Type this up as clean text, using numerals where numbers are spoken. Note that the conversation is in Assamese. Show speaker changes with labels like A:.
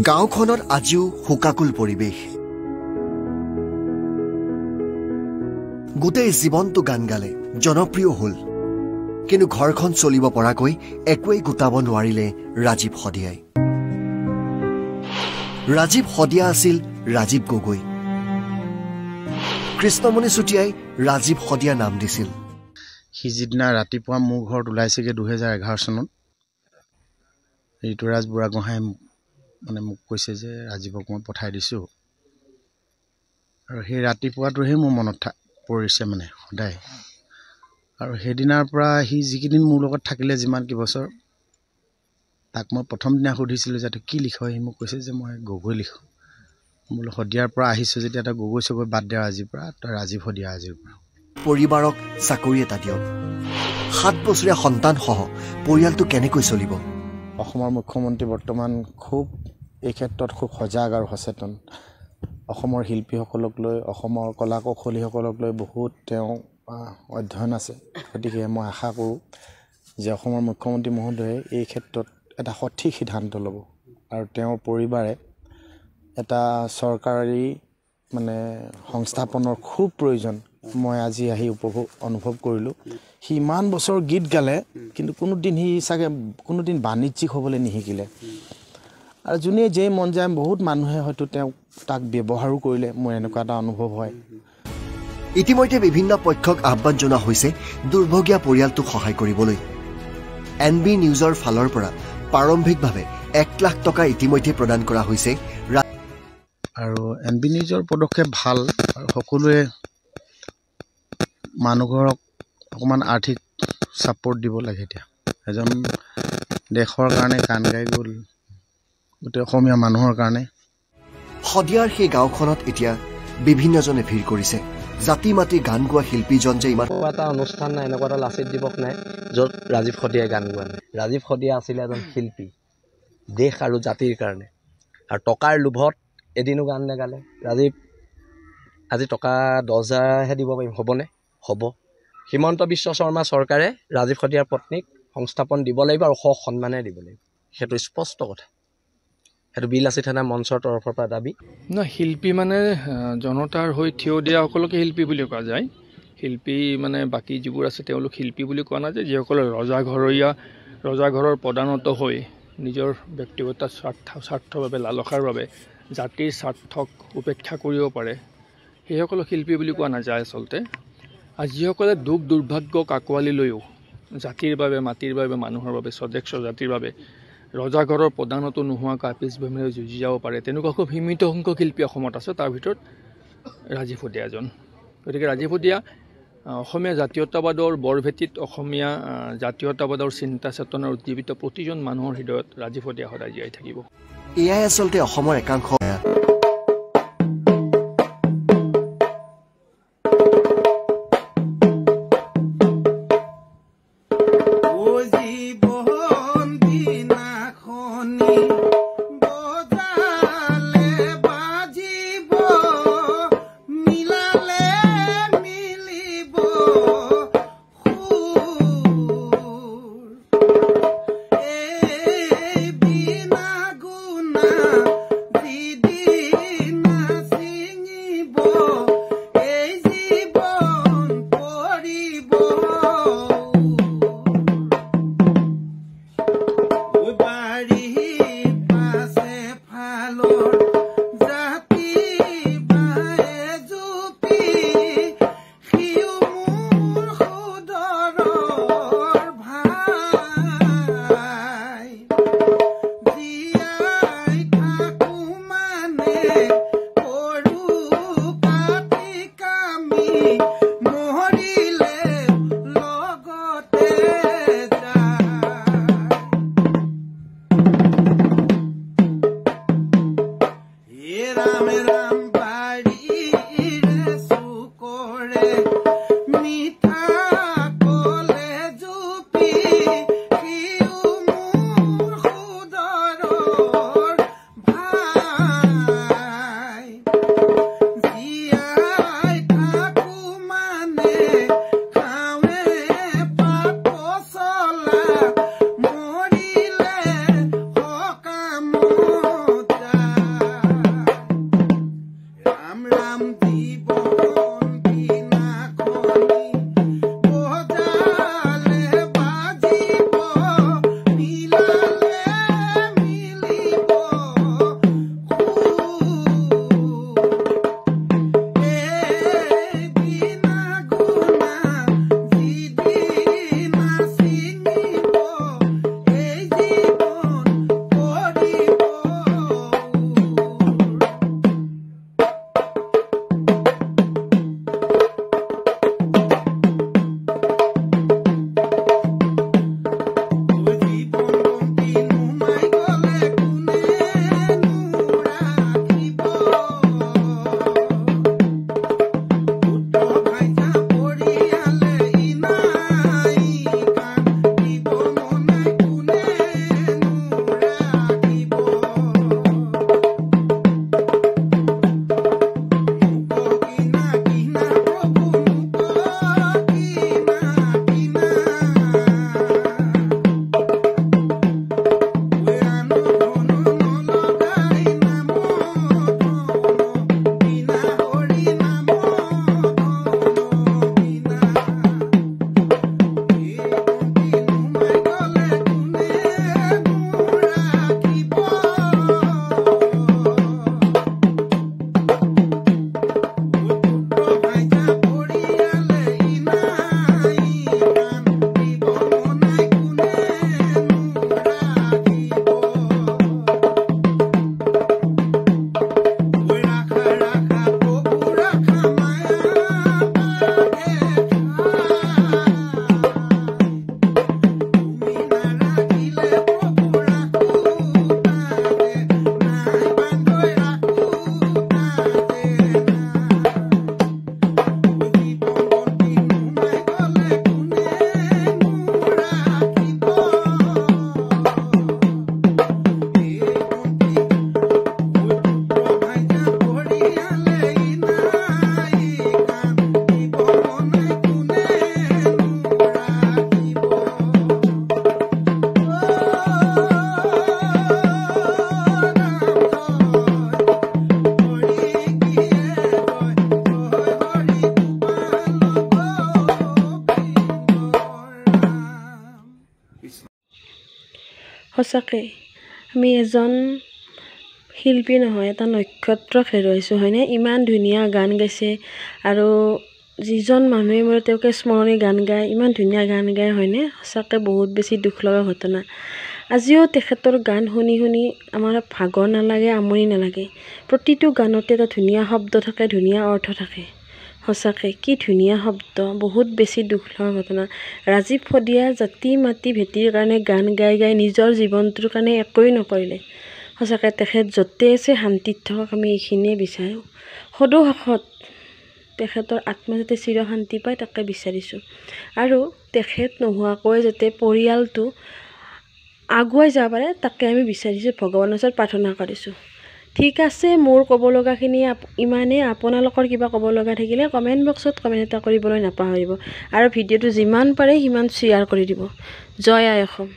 A: গাঁওখনত আজিও শোকাকুল পৰিৱেশ গোটেই জীৱনটো গান গালে জনপ্ৰিয় হ'ল কিন্তু ঘৰখন চলিব পৰাকৈ একোৱেই গোটাব নোৱাৰিলে ৰাজীৱ শদিয়াই ৰাজীৱ শদিয়া আছিল ৰাজীৱ গগৈ কৃষ্ণমণি চুটিয়াই ৰাজীৱ শদিয়া নাম দিছিল
B: সিদিনা ৰাতিপুৱা মোৰ ঘৰত ওলাইছেগে 2011 চনত ঋতুৰাজ বুঢ়াগোহাঁই মানে মোক কৈছে যে ৰাজীৱক মই পঠাই দিছো আৰু সেই ৰাতিপুৱাটোহে মোৰ মনত পৰিছে মানে সদায় আৰু সেইদিনাৰ পৰা হি যিকিদিন মোৰ লগত থাকিলে যিমান কি বছৰ তাক মই প্ৰথম দিনা সুধিছিলো যে কি লিখো হি মোক কৈছে যে মই গগৈ লিখো মোৰ শদিয়াৰ পৰা আহিছো যেতিয়া এটা গগৈ চগৈ বাদ দিয়া আজিৰ পৰা তই ৰাজীৱ শদিয়া আজিৰ পৰা
A: পৰিবাৰক চাকৰি এটা দিয়ক 7 বছৰীয়া সন্তান সহ পৰিয়ালটো কেনেকৈ চলিব
B: অসমৰ মুখ্যমন্ত্ৰী বৰ্তমান খুব এই ক্ষেত্ৰত খুব সজাগ আৰু সচেতন অসমৰ শিল্পীসকলক লৈ অসমৰ কলা কৌশলীসকলক লৈ বহুত তেওঁ অধ্যয়ন আছে গতিকে মই আশা কৰোঁ যে অসমৰ মুখ্যমন্ত্ৰী মহোদয়ে এই ক্ষেত্ৰত এটা সঠিক সিদ্ধান্ত ল'ব আৰু তেওঁৰ পৰিবাৰে এটা চৰকাৰী মানে সংস্থাপনৰ খুব প্ৰয়োজন মই আজি আহি অনুভৱ কৰিলোঁ সি ইমান বছৰ গীত গালে কিন্তু কোনোদিন সি চাগে কোনোদিন বাণিজ্যিক হ'বলৈ নিশিকিলে আৰু যোনে যে মন যায় বহুত মানুহে হয়তো তাক ব্যৱহাৰো কৰিলে মোৰ এনেকুৱা এটা অনুভৱ হয়
A: ইতিমধ্যে বিভিন্ন পক্ষক আহ্বান জনোৱা হৈছে দুৰ্ভগীয়া পৰিয়ালটোক সহায় কৰিবলৈ NB নিউজৰ ফালৰ পৰা প্ৰাৰম্ভিকভাৱে 1 লাখ টকা ইতিমধ্যে প্ৰদান কৰা হৈছে
B: আৰু NB নিউজৰ পদক্ষেপ ভাল আৰু সকলোৱে মানুহক অকমান আৰ্থিক সাপোৰ্ট দিব লাগে এতিয়া এজন দেশৰ কাৰণে গান গাই গ'ল গোটেই অসমীয়া মানুহৰ কাৰণে
A: শদিয়াৰ সেই গাঁওখনত এতিয়া বিভিন্নজনে ভিৰ কৰিছে জাতি মাতি গান গোৱা শিল্পীজন যে ইমান
C: এটা অনুষ্ঠান নাই এনেকুৱা এটা লাচিত দিৱস নাই য'ত ৰাজীৱ শদিয়াই গান গোৱা নাই ৰাজীৱ শদিয়া আছিল এজন শিল্পী দেশ আৰু জাতিৰ কাৰণে আৰু টকাৰ লোভত এদিনো গান নেগালে ৰাজীৱ আজি টকা 10,000 হে দিব পাৰিম হ'বনে হ'ব হিমন্ত বিশ্ব শৰ্মা চৰকাৰে ৰাজীৱ শদিয়াৰ পত্নীক সংস্থাপন দিব লাগিব আৰু সন্মানে দিব লাগিব সেইটো স্পষ্ট কথা সেইটো বিলাসী থানা মঞ্চৰ তৰফৰ পৰা দাবী
D: না শিল্পী মানে জনতাৰ হৈ থিয় দিয়া সকলোকে শিল্পী বুলি কোৱা যায় শিল্পী মানে বাকি যিবোৰ আছে তেওঁলোক শিল্পী বুলি কোৱা নাযায় যিসকল ৰজাঘৰৰ প্ৰধানত হৈ নিজৰ ব্যক্তিগত স্বাৰ্থৰ বাবে লালসাৰ বাবে জাতিৰ স্বাৰ্থক উপেক্ষা কৰিব পাৰে সেইসকলক শিল্পী বুলি কোৱা নাযায় আচলতে আৰু যিসকলে দুখ দুৰ্ভাগ্যক আঁকোৱালি লৈও জাতিৰ বাবে মাটিৰ বাবে মানুহৰ বাবে স্বদেশ জাতিৰ বাবে ৰজাঘৰৰ প্ৰধানতো নোহোৱাকৈ পিছভূমিৰে যুঁজি যাব পাৰে তেনেকুৱা খুব সীমিত সংখ্যক শিল্পী অসমত আছে তাৰ ভিতৰত ৰাজীৱ শদিয়া এজন গতিকে ৰাজীৱ শদিয়া অসমীয়া জাতীয়তাবাদৰ বৰভেটিত অসমীয়া জাতীয়তাবাদৰ চিন্তা চেতনাৰ উজ্জীৱিত প্ৰতিজন মানুহৰ হৃদয়ত ৰাজীৱ শদিয়া সদায় জীয়াই থাকিব
A: এয়াই আচলতে অসমৰ একাংশ
E: সঁচাকৈ আমি এজন শিল্পী নহয় এটা নক্ষত্ৰক হেৰুৱাইছোঁ হয়নে ইমান ধুনীয়া গান গাইছে আৰু যিজন মানুহে মোৰ তেওঁকে স্মৰণীয় গান গায় ইমান ধুনীয়া গান গায় হয়নে সঁচাকৈ বহুত বেছি দুখ লগা ঘটনা আজিও তেখেতৰ গান শুনি শুনি আমাৰ ভাগৰ নালাগে আমনি নালাগে প্ৰতিটো গানতে এটা ধুনীয়া শব্দ থাকে ধুনীয়া অৰ্থ থাকে সঁচাকৈ কি ধুনীয়া শব্দ বহুত বেছি দুখ লগা ঘটনা ৰাজীৱ শদিয়া জাতি মাতি ভেটিৰ কাৰণে গান গাই গাই নিজৰ জীৱনটোৰ কাৰণে একোৱেই নকৰিলে সঁচাকৈ তেখেত য'তে আছে শান্তিত থাকক আমি এইখিনিয়ে বিচাৰোঁ সদৌ শেষত তেখেতৰ আত্মা যাতে চিৰ শান্তি পায় তাকে বিচাৰিছোঁ আৰু তেখেত নোহোৱাকৈ যাতে পৰিয়ালটো আগুৱাই যাব পাৰে তাকে আমি বিচাৰিছোঁ ভগৱানৰ ওচৰত প্ৰাৰ্থনা কৰিছোঁ ঠিক আছে মোৰ ক'ব লগাখিনি ইমানেই আপোনালোকৰ কিবা ক'ব লগা থাকিলে কমেণ্ট বক্সত কমেণ্ট এটা কৰিবলৈ নাপাহৰিব আৰু ভিডিঅ'টো যিমান পাৰে সিমান শ্বেয়াৰ কৰি দিব জয় আই অসম